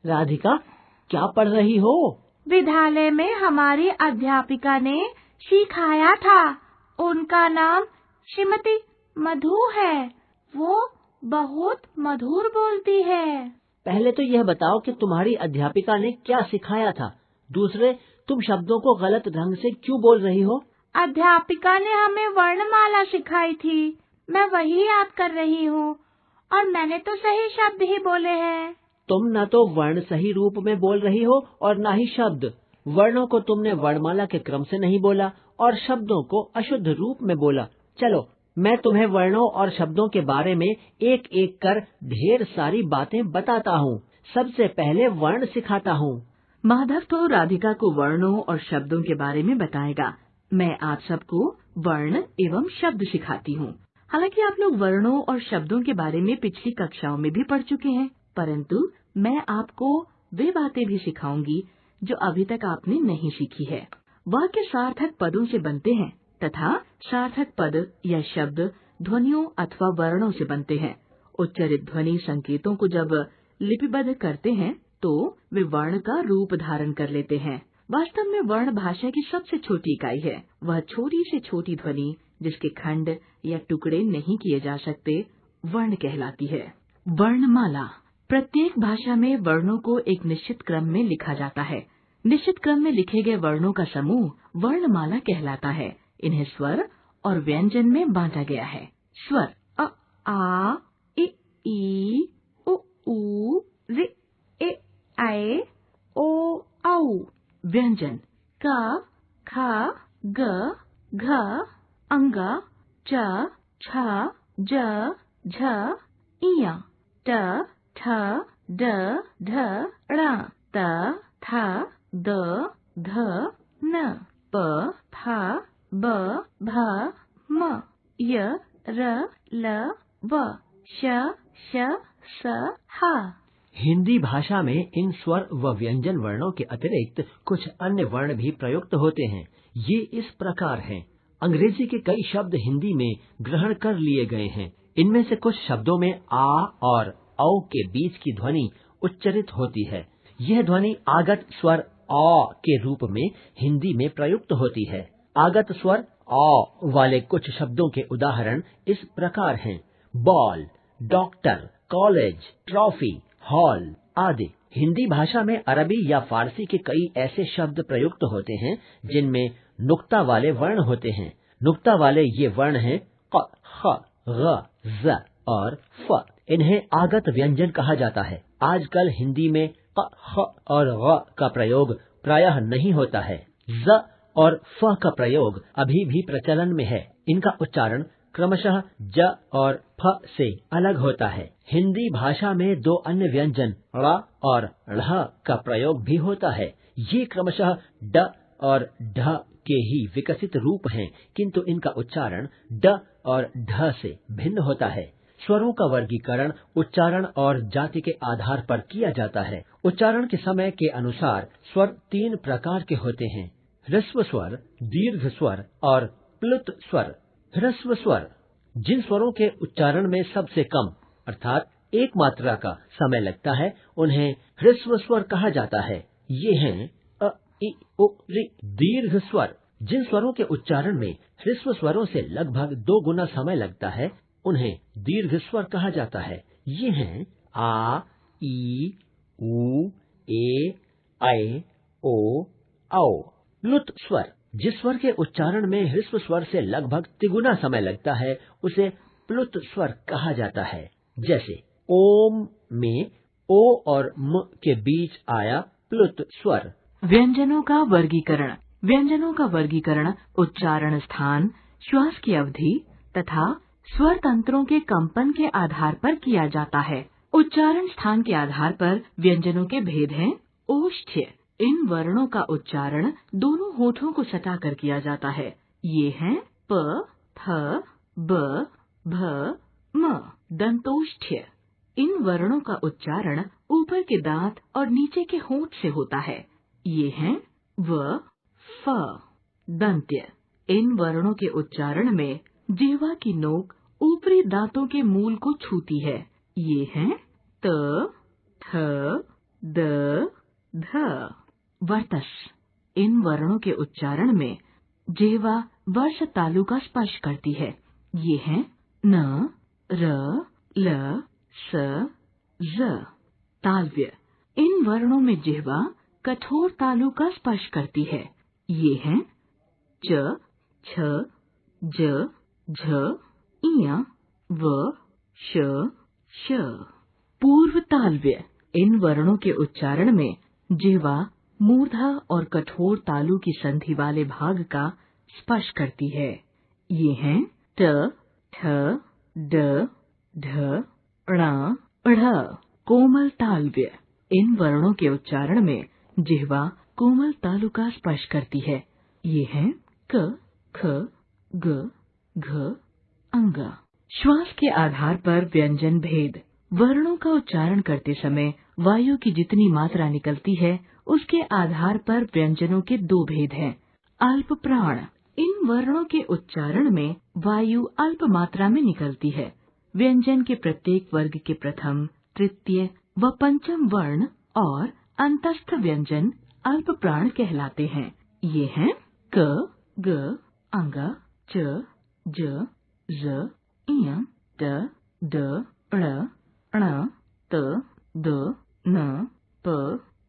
राधिका, क्या पढ़ रही हो? विद्यालय में हमारी अध्यापिका ने सिखाया था। उनका नाम श्रीमती मधु है। वो बहुत मधुर बोलती है। पहले तो यह बताओ कि तुम्हारी अध्यापिका ने क्या सिखाया था। दूसरे, तुम शब्दों को गलत ढंग से क्यों बोल रही हो? अध्यापिका ने हमें वर्णमाला सिखाई थी। मैं वही याद कर रही हूँ और मैंने तो सही शब्द ही बोले हैं। तुम न तो वर्ण सही रूप में बोल रही हो और न ही शब्द। वर्णों को तुमने वर्णमाला के क्रम से नहीं बोला और शब्दों को अशुद्ध रूप में बोला। चलो, मैं तुम्हें वर्णों और शब्दों के बारे में एक एक कर ढेर सारी बातें बताता हूँ। सबसे पहले वर्ण सिखाता हूँ। माधव तो राधिका को वर्णों और शब्दों के बारे में बताएगा। मैं आप सबको वर्ण एवं शब्द सिखाती हूँ। हालांकि आप लोग वर्णों और शब्दों के बारे में पिछली कक्षाओं में भी पढ़ चुके हैं, परंतु मैं आपको वे बातें भी सिखाऊंगी जो अभी तक आपने नहीं सीखी है। वाक्य सार्थक पदों से बनते हैं तथा सार्थक पद या शब्द ध्वनियों अथवा वर्णों से बनते हैं। उच्चारित ध्वनि संकेतों को जब लिपिबद्ध करते हैं तो वे वर्ण का रूप धारण कर लेते हैं। वास्तव में वर्ण भाषा की सबसे छोटी इकाई है। वह छोटी से छोटी ध्वनि जिसके खंड या टुकड़े नहीं किए जा सकते वर्ण कहलाती है। वर्णमाला। प्रत्येक भाषा में वर्णों को एक निश्चित क्रम में लिखा जाता है। निश्चित क्रम में लिखे गए वर्णों का समूह वर्णमाला कहलाता है। इन्हें स्वर और व्यंजन में बांटा गया है। स्वर अ, आ, इ, ई, उ, ऊ, ऋ, ए, ऐ, ओ, औ। व्यंजन क, ख, ग, घ, अंग, च, छ, ज, झ, इय, ट, ठ, ड, ढ, ण, त, थ, द, ध, न, प, फ, ब, भ, म, य, र, ल, व, श, श, स, ह। हिंदी भाषा में इन स्वर व व्यंजन वर्णों के अतिरिक्त कुछ अन्य वर्ण भी प्रयुक्त होते हैं। ये इस प्रकार हैं। अंग्रेजी के कई शब्द हिंदी में ग्रहण कर लिए गए हैं। इनमें से कुछ शब्दों में आ और औ के बीच की ध्वनि उच्चरित होती है। यह ध्वनि आगत स्वर अ के रूप में हिंदी में प्रयुक्त होती है। आगत स्वर अ वाले कुछ शब्दों के उदाहरण इस प्रकार हैं: ball, doctor, college, trophy, hall आदि। हिंदी भाषा में अरबी या फारसी के कई ऐसे शब्द प्रयुक्त होते हैं जिनमें नुक्ता वाले वर्ण होते हैं। नुक्ता वाले ये वर्ण हैं क, ख, ग, ज और फ। इन्हें आगत व्यंजन कहा जाता है। आजकल हिंदी में क, ख और ग का प्रयोग प्रायः नहीं होता है। ज और फ का प्रयोग अभी भी प्रचलन में है। इनका उच्चारण क्रमशः ज और फ से अलग होता है। हिंदी भाषा में दो अन्य व्यंजन ळ और ढ़ का प्रयोग भी होता है। ये क्रमशः ड और ढ के ही विकसित रूप हैं, किंतु इनका उच्चारण ड और ढ से भिन्न होता है। स्वरों का वर्गीकरण उच्चारण और जाति के आधार पर किया जाता है। उच्चारण के समय के अनुसार स्वर तीन प्रकार के होते हैं: ह्रस्व स्वर, दीर्घ स्वर और प्लुत स्वर। ह्रस्व स्वर जिन स्वरों के उच्चारण में सबसे कम अर्थात एक मात्रा का समय लगता है उन्हें ह्रस्व स्वर कहा जाता है। ये हैं अ, इ, उ, ऋ। दीर्घ स्वर जिन स्वरों के उच्चारण में ह्रस्व स्वरों से लगभग 2 गुना समय लगता है उन्हें दीर्घ स्वर कहा जाता है। ये हैं आ, ई, ऊ, ए, ऐ, ओ, औ। प्लुत स्वर जिस स्वर के उच्चारण में ह्रस्व स्वर से लगभग तिगुना समय लगता है उसे प्लुत स्वर कहा जाता है। जैसे ओम में ओ और म के बीच आया प्लुत स्वर। व्यंजनों का वर्गीकरण। व्यंजनों का वर्गीकरण उच्चारण स्थान, श्वास की अवधि तथा स्वर तंत्रों के कंपन के आधार पर किया जाता है। उच्चारण स्थान के आधार पर व्यंजनों के भेद हैं। ओष्ठ्य। इन वर्णों का उच्चारण दोनों होठों को सटाकर किया जाता है। ये हैं प, फ, ब, भ, म। दंतोष्ठ्य। इन वर्णों का उच्चारण ऊपर के दांत और नीचे के होंठ से होता है। ये हैं व, फ। दंत्य। इन वर्णों के उच्चारण में जिह्वा की नोक ऊपरी दांतों के मूल को छूती है। ये हैं त, थ, द, ध। वर्तस। इन वर्णों के उच्चारण में जिह्वा वर्ष तालु का स्पर्श करती है। ये हैं न, र, ल, स, ज। तालव्य। इन वर्णों में जिह्वा कठोर तालु का स्पर्श करती है। ये हैं च, छ, ज, झ, इय, व, श, श। पूर्व तालव्य। इन वर्णों के उच्चारण में जिह्वा मूर्धा और कठोर तालु की संधि वाले भाग का स्पर्श करती है। ये हैं ट, ठ, ड, ढ, ण, ढ़। कोमल तालव्य। इन वर्णों के उच्चारण में जिह्वा कोमल तालु का स्पर्श करती है। ये हैं क, ख, ग, घ, अंग। श्वास के आधार पर व्यंजन भेद। वर्णों का उच्चारण करते समय वायु की जितनी मात्रा निकलती है उसके आधार पर व्यंजनों के दो भेद हैं। अल्प प्राण। इन वर्णों के उच्चारण में वायु अल्प मात्रा में निकलती है। व्यंजन के प्रत्येक वर्ग के प्रथम, तृतीय व पंचम वर्ण और अंतस्थ व्यंजन अल्प प्राण कहलाते हैं। ये हैं क, ग, अंग, च, ज, ज, इय, ट, ड, ण, ण, त, द, न, प,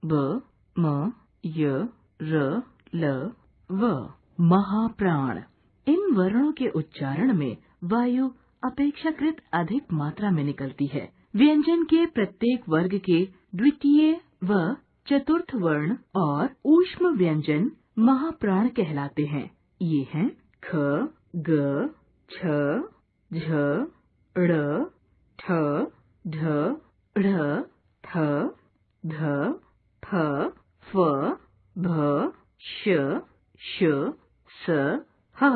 ब, म, य, र, ल, व। महाप्राण। इन वर्णों के उच्चारण में वायु अपेक्षाकृत अधिक मात्रा में निकलती है। व्यंजन के प्रत्येक वर्ग के द्वितीय व चतुर्थ वर्ण और ऊष्म व्यंजन महाप्राण कहलाते हैं। ये हैं ख, ग, छ, झ, ड़, ठ, ढ, ढ़, थ, ध, फ, फ, भ, श, श, स, ह।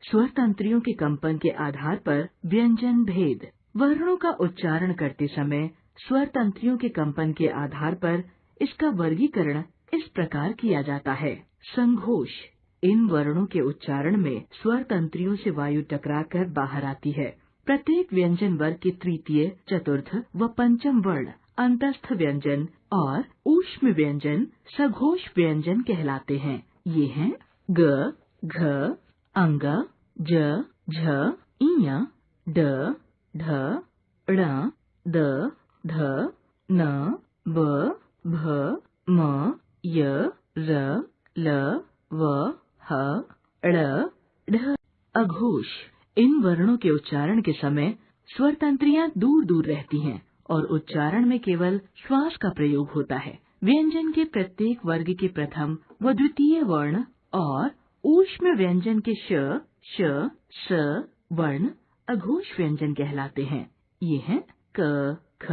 स्वर तंत्रियों के कंपन के आधार पर व्यंजन भेद। वर्णों का उच्चारण करते समय स्वर तंत्रियों के कंपन के आधार पर इसका वर्गीकरण इस प्रकार किया जाता है। संघोष। इन वर्णों के उच्चारण में स्वर तंत्रियों से वायु टकराकर बाहर आती है। प्रत्येक व्यंजन वर्ग के तृतीय, चतुर्थ व पंचम वर्ण अंतस्थ व्यंजन और ऊष्म व्यंजन सघोष व्यंजन कहलाते हैं। ये हैं ग, घ, अंग, ज, झ, इय, ड, ढ, ण, द, ध, न, ब, भ, म, य, र, ल, व, ह, ड़, ढ। अघोष। इन वर्णों के उच्चारण के समय स्वर तंत्रियां दूर दूर रहती हैं और उच्चारण में केवल श्वास का प्रयोग होता है। व्यंजन के प्रत्येक वर्ग के प्रथम व द्वितीय वर्ण और ऊष्म व्यंजन के श, श, स वर्ण अघोष व्यंजन कहलाते हैं। ये हैं क, ख,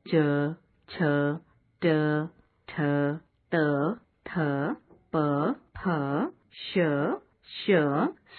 च, छ, ट, ठ, त, थ, प, फ, श, श,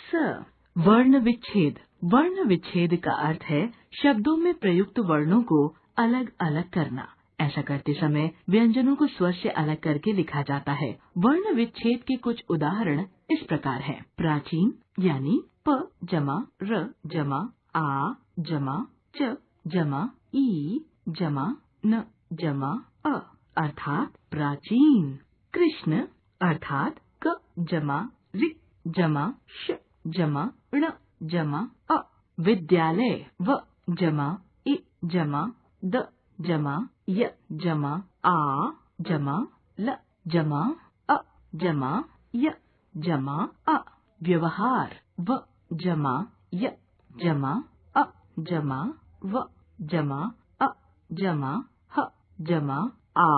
स। वर्ण विच्छेद। वर्ण विच्छेद का अर्थ है शब्दों में प्रयुक्त वर्णों को अलग अलग करना। ऐसा करते समय व्यंजनों को स्वर से अलग करके लिखा जाता है। वर्ण विच्छेद के कुछ उदाहरण इस प्रकार हैं। प्राचीन यानी प जमा र जमा आ जमा च जमा ई जमा न जमा अ अर्थात प्राचीन। कृष्ण अर्थात क जमा रि जमा श जमा ण जमा अ। विद्यालय व जमा इ जमा द जमा य जमा आ जमा ल जमा अ जमा य जमा अ। व्यवहार व जमा य जमा अ जमा व जमा अ जमा ह जमा आ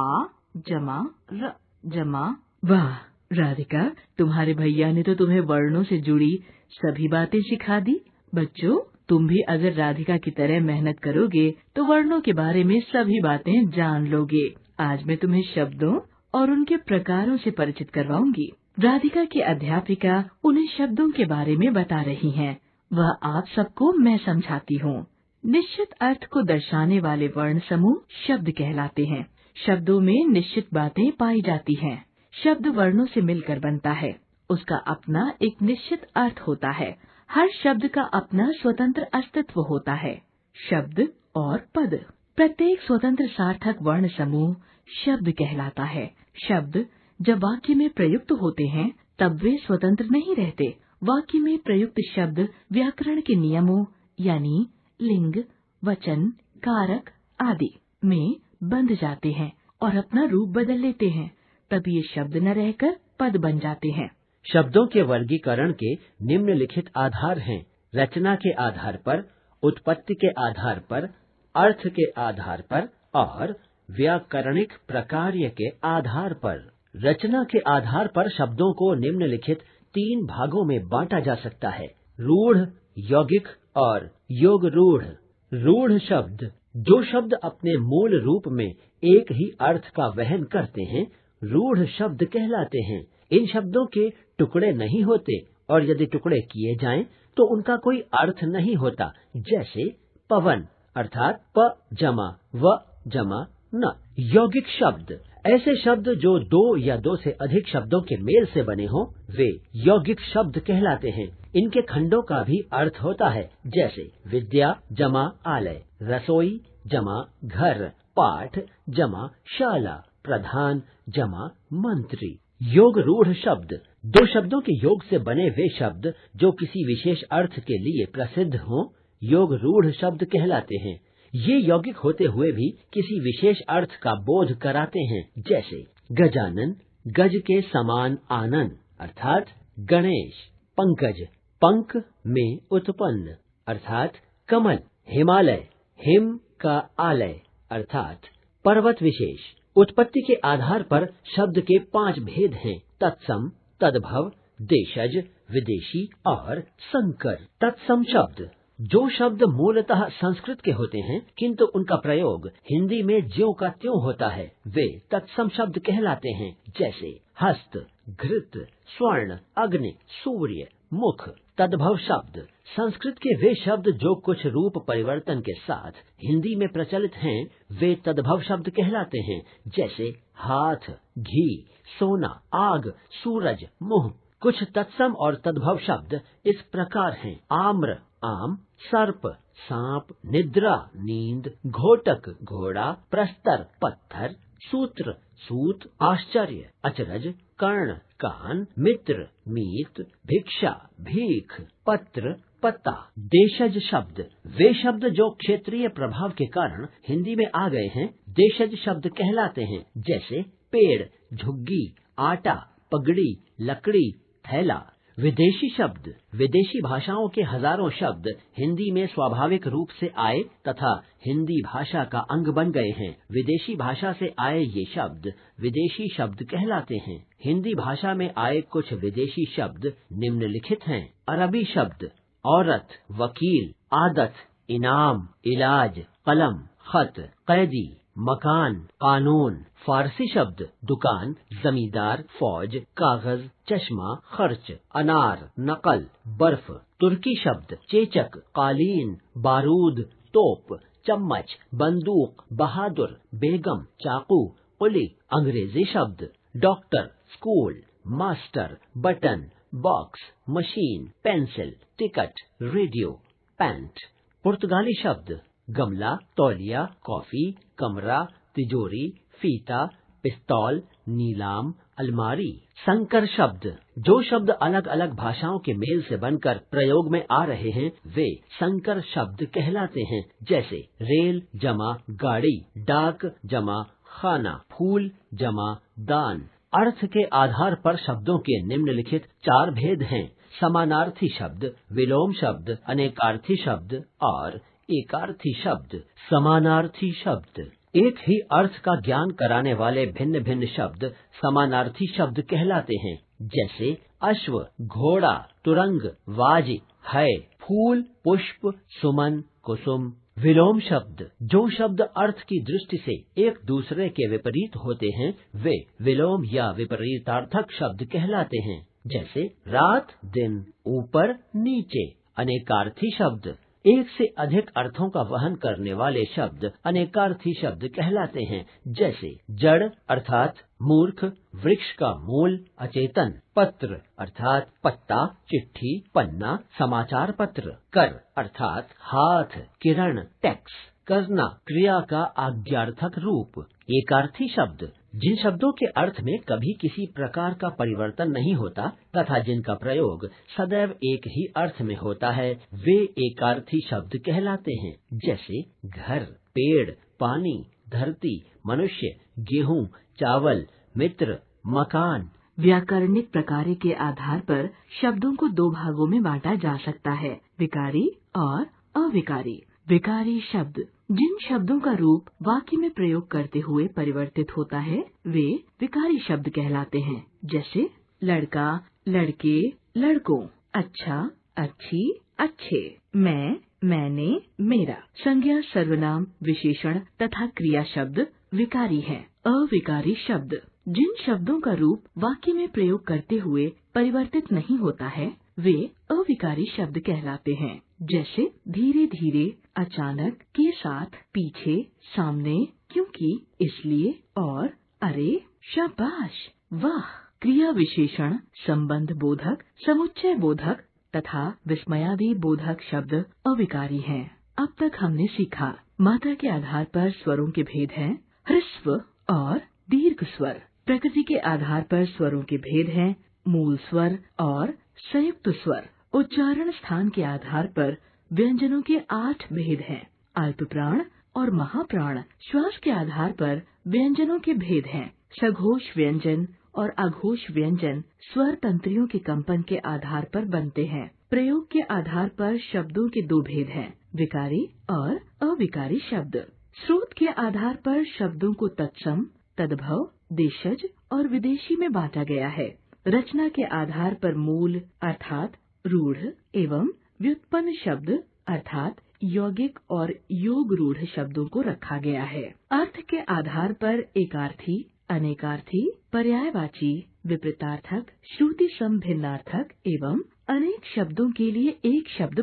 जमा र जमा। वाह राधिका, तुम्हारे भैया ने तो तुम्हें वर्णों से जुड़ी सभी बातें सिखा दी। बच्चों, तुम भी अगर राधिका की तरह मेहनत करोगे तो वर्णों के बारे में सभी बातें जान लोगे। आज मैं तुम्हें शब्दों और उनके प्रकारों से परिचित करवाऊंगी। राधिका की अध्यापिका उन्हें शब्दों के बारे में बता रही हैं। वह आप सबको मैं समझाती हूँ। निश्चित अर्थ को दर्शाने वाले वर्ण समूह शब्द कहलाते हैं। शब्दों में निश्चित बातें पाई जाती हैं। शब्द वर्णों से मिलकर बनता है। उसका अपना एक निश्चित अर्थ होता है। हर शब्द का अपना स्वतंत्र अस्तित्व होता है। शब्द और पद। प्रत्येक स्वतंत्र सार्थक वर्ण समूह शब्द कहलाता है। शब्द जब वाक्य में प्रयुक्त होते हैं तब वे स्वतंत्र नहीं रहते। वाक्य में प्रयुक्त शब्द व्याकरण के नियमों यानी लिंग, वचन, कारक आदि में बंध जाते हैं और अपना रूप बदल लेते हैं। तब ये शब्द न रहकर पद बन जाते हैं। शब्दों के वर्गीकरण के निम्नलिखित आधार हैं: रचना के आधार पर, उत्पत्ति के आधार पर, अर्थ के आधार पर और व्याकरणिक प्रकार्य के आधार पर। रचना के आधार पर शब्दों को निम्नलिखित 3 भागों में बांटा जा सकता है: रूढ़, यौगिक और योग रूढ़। रूढ़ शब्द जो शब्द अपने मूल रूप में एक ही अर्थ का वहन करते हैं रूढ़ शब्द कहलाते हैं। इन शब्दों के टुकड़े नहीं होते और यदि टुकड़े किए जाएं तो उनका कोई अर्थ नहीं होता। जैसे पवन अर्थात प जमा व जमा न। यौगिक शब्द ऐसे शब्द जो 2 या 2 से अधिक शब्दों के मेल से बने हों वे यौगिक शब्द कहलाते हैं। इनके खंडों का भी अर्थ होता है। जैसे विद्या जमा आलय, रसोई जमा घर, पाठ जमा शाला, प्रधान जमा मंत्री। योग रूढ़ शब्द 2 शब्दों के योग से बने वे शब्द जो किसी विशेष अर्थ के लिए प्रसिद्ध हों योग रूढ़ शब्द कहलाते हैं। ये यौगिक होते हुए भी किसी विशेष अर्थ का बोध कराते हैं। जैसे गजानन गज के समान आनन अर्थात गणेश, पंकज पंख में उत्पन्न अर्थात कमल, हिमालय हिम का आलय अर्थात पर्वत विशेष। उत्पत्ति के आधार पर शब्द के 5 भेद हैं: तत्सम, तद्भव, देशज, विदेशी और संकर। तत्सम शब्द जो शब्द मूलतः संस्कृत के होते हैं किंतु उनका प्रयोग हिंदी में ज्यों का त्यों होता है वे तत्सम शब्द कहलाते हैं। जैसे हस्त, घृत, स्वर्ण, अग्नि, सूर्य, मुख। तद्भव शब्द संस्कृत के वे शब्द जो कुछ रूप परिवर्तन के साथ हिंदी में प्रचलित हैं वे तद्भव शब्द कहलाते हैं। जैसे हाथ, घी, सोना, आग, सूरज, मुंह। कुछ तत्सम और तद्भव शब्द इस प्रकार हैं: आम्र आम, सर्प सांप, निद्रा नींद, घोटक घोड़ा, प्रस्तर पत्थर, सूत्र सूत, आश्चर्य अचरज, कर्ण कान, मित्र मीत, भिक्षा भीख, पत्र पत्ता। देशज शब्द वे शब्द जो क्षेत्रीय प्रभाव के कारण हिंदी में आ गए हैं देशज शब्द कहलाते हैं। जैसे पेड़, झुग्गी, आटा, पगड़ी, लकड़ी, थैला। विदेशी शब्द विदेशी भाषाओं के हजारों शब्द हिंदी में स्वाभाविक रूप से आए तथा हिंदी भाषा का अंग बन गए हैं। विदेशी भाषा से आए ये शब्द विदेशी शब्द कहलाते हैं। हिंदी भाषा में आए कुछ विदेशी शब्द निम्नलिखित हैं: अरबी शब्द औरत, वकील, आदत, इनाम, इलाज, कलम, खत, कैदी, मकान, कानून। फारसी शब्द दुकान, जमींदार, फौज, कागज, चश्मा, खर्च, अनार, नकल, बर्फ। तुर्की शब्द चेचक, कालीन, बारूद, तोप, चम्मच, बंदूक, बहादुर, बेगम, चाकू, कुली। अंग्रेजी शब्द doctor, school, master, button, box, machine, pencil, ticket, radio, pant. पुर्तगाली शब्द गमला, तौलिया, कॉफी, कमरा, तिजोरी, फीता, पिस्तौल, नीलाम, अलमारी। संकर शब्द जो शब्द अलग अलग भाषाओं के मेल से बनकर प्रयोग में आ रहे हैं वे संकर शब्द कहलाते हैं। जैसे रेल जमा गाड़ी, डाक जमा खाना, फूल जमा दान। अर्थ के आधार पर शब्दों के निम्नलिखित 4 भेद हैं: समानार्थी शब्द, विलोम शब्द, अनेकार्थी शब्द और एकार्थी शब्द। समानार्थी शब्द एक ही अर्थ का ज्ञान कराने वाले भिन्न भिन्न शब्द समानार्थी शब्द कहलाते हैं। जैसे अश्व, घोड़ा, तुरंग, वाज, है, फूल, पुष्प, सुमन, कुसुम। विलोम शब्द जो शब्द अर्थ की दृष्टि से एक दूसरे के विपरीत होते हैं वे विलोम या विपरीतार्थक शब्द कहलाते हैं। जैसे रात, दिन, ऊपर, नीचे। अनेकार्थी शब्द एक से अधिक अर्थों का वहन करने वाले शब्द अनेकार्थी शब्द कहलाते हैं। जैसे जड़ अर्थात मूर्ख, वृक्ष का मूल, अचेतन। पत्र अर्थात पत्ता, चिट्ठी, पन्ना, समाचार पत्र। कर अर्थात हाथ, किरण, टैक्स। करना क्रिया का आज्ञार्थक रूप। एकार्थी शब्द जिन शब्दों के अर्थ में कभी किसी प्रकार का परिवर्तन नहीं होता तथा जिनका प्रयोग सदैव एक ही अर्थ में होता है, वे एकार्थी शब्द कहलाते हैं। जैसे घर, पेड़, पानी, धरती, मनुष्य, गेहूं, चावल, मित्र, मकान। व्याकरणिक प्रकार के आधार पर शब्दों को दो भागों में बांटा जा सकता है, विकारी और अविकारी। विकारी शब्द जिन शब्दों का रूप वाक्य में प्रयोग करते हुए परिवर्तित होता है, वे विकारी शब्द कहलाते हैं। जैसे लड़का, लड़के, लड़कों, अच्छा, अच्छी, अच्छे, मैं, मैंने, मेरा। संज्ञा, सर्वनाम, विशेषण तथा क्रिया शब्द विकारी हैं। अविकारी शब्द जिन शब्दों का रूप वाक्य में प्रयोग करते हुए परिवर्तित नहीं होता है, वे अविकारी शब्द कहलाते हैं। जैसे धीरे धीरे, अचानक, के साथ, पीछे, सामने, क्योंकि, इसलिए और अरे, शाबाश, वाह। क्रिया विशेषण संबंध बोधक, समुच्चय बोधक तथा विस्मयादि बोधक शब्द अविकारी हैं। अब तक हमने सीखा मात्रा के आधार पर स्वरों के भेद हैं, ह्रस्व और दीर्घ स्वर। प्रकृति के आधार पर स्वरों के भेद हैं, मूल स्वर और संयुक्त स्वर। उच्चारण स्थान के आधार पर व्यंजनों के 8 भेद हैं, अल्प प्राण और महाप्राण। श्वास के आधार पर व्यंजनों के भेद हैं, सघोष व्यंजन और अघोष व्यंजन स्वर तंत्रियों के कंपन के आधार पर बनते हैं। प्रयोग के आधार पर शब्दों के 2 भेद हैं, विकारी और अविकारी शब्द। स्रोत के आधार पर शब्दों को तत्सम, तद्भव, देशज और विदेशी में बांटा गया है। रचना के आधार पर मूल अर्थात रूढ़ एवं व्युत्पन्न शब्द अर्थात यौगिक और योग रूढ़ शब्दों को रखा गया है। अर्थ के आधार पर एकार्थी, अनेकार्थी, पर्यायवाची, विपरीतार्थक, श्रुति सम भिन्नार्थक एवं अनेक शब्दों के लिए एक शब्द